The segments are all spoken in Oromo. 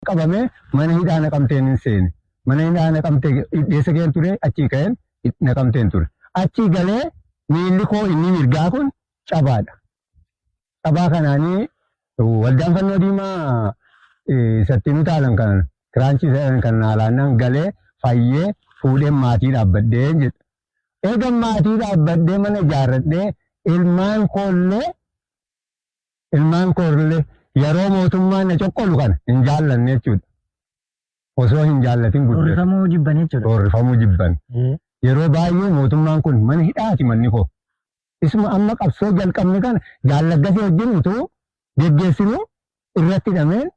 qabame mana hidhaa Naqamteen hin seene. Mana hidhaa Naqamtee hidheessa keen ture achii ka'een Naqamteen ture. Achii galee miilli koo inni mirgaa kun cabaadha. Cabaa kanaanii waldaan fannoo diimaa isatti nu taalan kan kiraanchii isaanii kan naalaannaan galee fayyee fuudhee maatii dhaabbadhee jedha. Eega maatii dhaabbadhee mana ijaarradhee ilmaan koollee yeroo mootummaan na coqqolu kana hin jaallanne jechuudha. Osoo hin jaallatin guddate. Horrifamuu jibban jechuudha. Horrifamuu jibban. Yeroo baay'ee mootummaan kun mana hidhaati manni koo. Isuma amma qabsoo jalqabne kana jaallaggasee wajjin utuu geggeessinu irratti hidhameen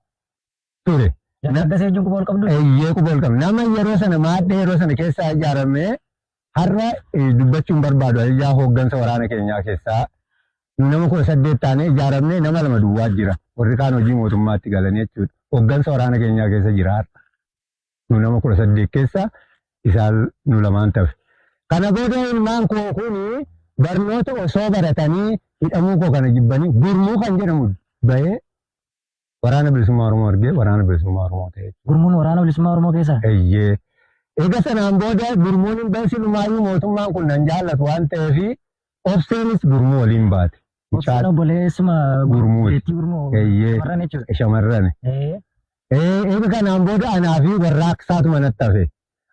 ture. Jaallaggasee wajjin quba ol qabdu? Eeyyee quba ol qabdu. Nama yeroo sana maaddee yeroo sana keessaa ijaaramee har'a dubbachuun barbaadu ajajaa hooggansa waraana keenyaa keessaa nama 18 taanee ijaaramnee nama 2 duwwaa jira. Warri kaan hojii mootummaatti galanii jechuudha. Hooggansa waraana keenyaa keessa jira har'a. Nu nama 18 keessa isaan nu lamaan tafe. Kana booda ilmaan koo kuni barnoota osoo baratanii hidhamuu koo kana jibbanii gurmuu kan jedhamu bahee waraana bilisummaa Oromoo argee waraana bilisummaa Oromoo ta'e. Gurmuun waraana bilisummaa Oromoo keessa? Eeyyee. Eega sanaan booda gurmuun hin bahe silumaayyuu mootummaan kun nan jaallatu waan ta'eef obseenis gurmuu waliin baate. Obseen obboleessuma gurmuuti. Eeyyee. Shamarran jechuudha. Shamarran. Eega kanaan booda anaa fi warraaqsaatu manatti hafe.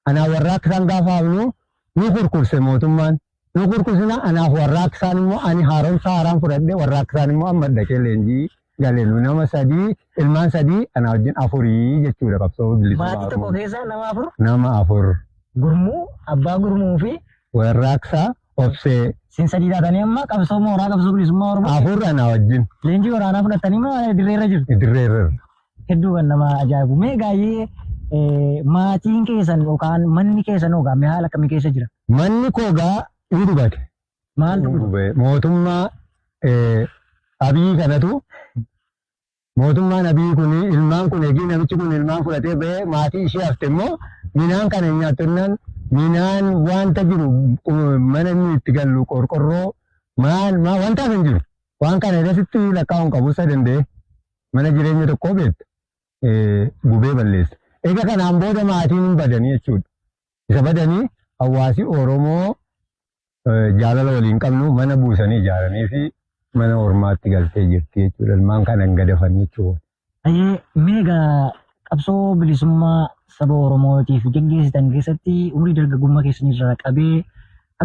Anaa warraaqsaan gaafa hafnu nu kurkurse mootummaan. Nu kurkursina anaaf warraaqsaan immoo ani haaromsa haaraan fudhadhe warraaqsaan immoo amma dhaqee leenjii galee nu nama 3 ilmaan 3 anaa wajjin 4 jechuudha qabsoo bilisummaa. Maatii tokko keessa nama 4? Nama 4. Gurmuu, abbaa gurmuu fi warraaqsaa obsee. Sin 3 taatanii amma qabsoo mooraa qabsoo bilisummaa Oromoo? 4 anaa wajjin. Leenjii waraanaa fudhatanii moo dirreerra jirtu? Dirreerra. Hedduu kan nama ajaa'ibu. Mee gaayyee maatiin keessan yookaan manni keessan hoogaa haala akkamii keessa jira? Manni koogaa inni dhugate. Maal dhugate? Mootummaa Abiy kanatu mootummaan Abiy kun ilmaan kun eegii namichi kun ilmaan fudhatee bahee maatii ishee hafte immoo minaan kana nyaatannaan minaan wanta jiru mana inni itti gallu qorqorroo maal wanta hin jiru waan kana irratti lakkaa'uun qabu isa danda'e mana jireenya tokkoo beekta gubee balleessa. Egaa kanaan booda maatiin badanii jechuudha. Isa badanii hawaasi Oromoo jaalala waliin qabnu mana buusanii ijaaranii fi mana ormaatti galtee jirti jechuudha. Ilmaan kanan gadafanii jechuudha. Meegaa qabsoo bilisummaa saba Oromootiif geggeessitan keessatti umurii dargaggummaa keessanirraa qabee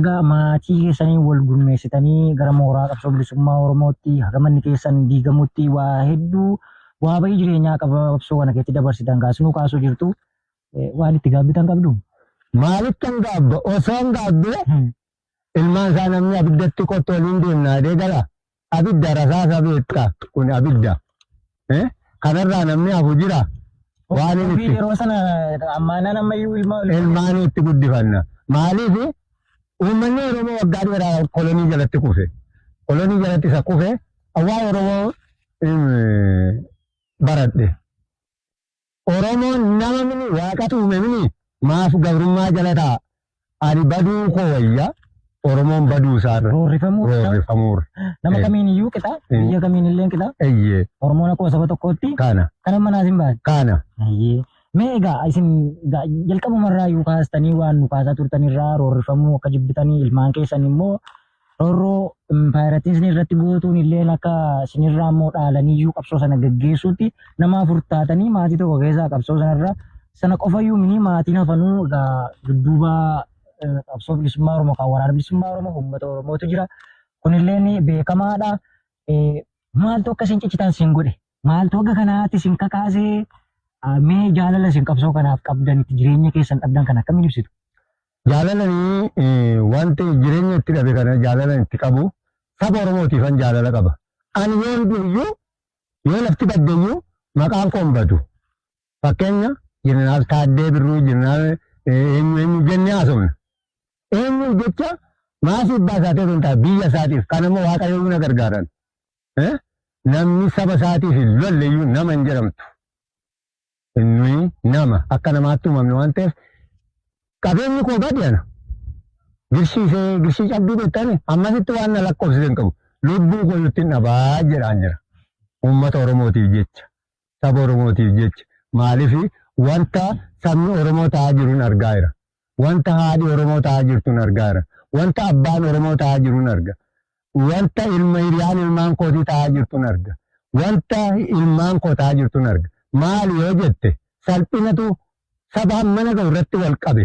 aga maatii keessanii wal gurmeessitanii gara mooraa qabsoo bilisummaa Oromootti haga manni keessan diigamutti waa hedduu waa bayii jireenyaa qabsoo kana keessatti dabarsitan kaasnuu kaasuu jirtu waan itti gaabbitan qabdu. Maalitti kan gaabba osoo hin gaabbe ilmaan isaa namni abiddatti qottu waliin deemnaa deegala abidda rasaasa beekta kun abidda kanarraa namni hafu jira. Waan inni yeroo sana ammaanaan ammayyuu ilmaan itti guddifanna. Maaliif uummanni Oromoo waggaa dheeraa kolonii jalatti kufe. Kolonii jalatti isa kufe awwaa Oromoo baradhe. Oromoon nama mini waaqatu uume mini maaf gabrummaa jala ta'a. Ani baduu koo wayya Oromoon baduu isaarra. Roorrifamuur. Nama kamiin iyyuu qixa biyya kamiin illee qixa. Eeyyee. Oromoon akkuma saba tokkootti. Kana. Kana manaas hin baate. Kana. Eeyyee. Mee egaa isin jalqabumarraa iyyuu kaastanii waan nu kaasaa turtanirraa roorrifamuu akka jibbitanii ilmaan keessan immoo roorroo impaayiratiin isin irratti gootuun illee akka isinirraa immoo dhaalanii iyyuu qabsoo sana gaggeessuutti nama 4 taatanii maatii tokko keessaa qabsoo sanarra sana qofayyuu mini maatiin hafanuu egaa dudduuba qabsoo bilisummaa Oromoo kan waraana bilisummaa Oromoo uummata Oromootu jira. Kunillee beekamaadha. Maaltu akka isin ciccitan isin godhe? Maaltu akka kanaatti isin kakaasee mee jaalala isin qabsoo kanaaf qabdanitti jireenya keessan dhabdan kan akkamiin ibsitu? Jaalalanii wanti jireenya itti dhabe kana jaalala itti qabu saba Oromootiifan jaalala qaba. Ani yoo du'iyyuu yoo lafti baddeeyyuu maqaan koo hin badu. Fakkeenya Jeneraal Taaddee Birruu Jeneraal eenyu jennee haasofna. Eenyu jecha maasiif baasaatee kan ta'a biyya isaatiif kan immoo waaqayyoon na gargaaran. Namni saba isaatiif hin lolleeyyuu nama hin jedhamtu. Inni nama akka namaatti uumamne waan ta'eef qabeenyi koo baadiyana. Girshii cabbii beektani ammasitti waan na lakkoofsisen qabu. Lubbuu koo ittiin dhabaa jedhaan jira. Uummata Oromootiif jecha, saba Oromootiif jecha, Maaliif wanta sabni Oromoo ta'aa jiruun argaa jira. Wanta haadhi Oromoo ta'aa jirtuun argaa jira. Wanta abbaan Oromoo ta'aa jiruun arga. Wanta hiriyaan ilmaan kootii ta'aa jirtuun arga. Wanta ilmaan koo ta'aa jirtuun arga. Maali yoo jette salphinatu sabaan mana ga'u irratti wal qabe.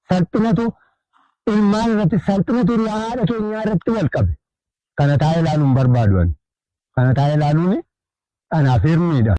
Salphinatu ilmaan irratti salphinatu haadha keenyaa irratti wal qabe. Kana taa'ee ilaaluun barbaadu ani. Kana taa'ee ilaaluun anaaf hirmiidha.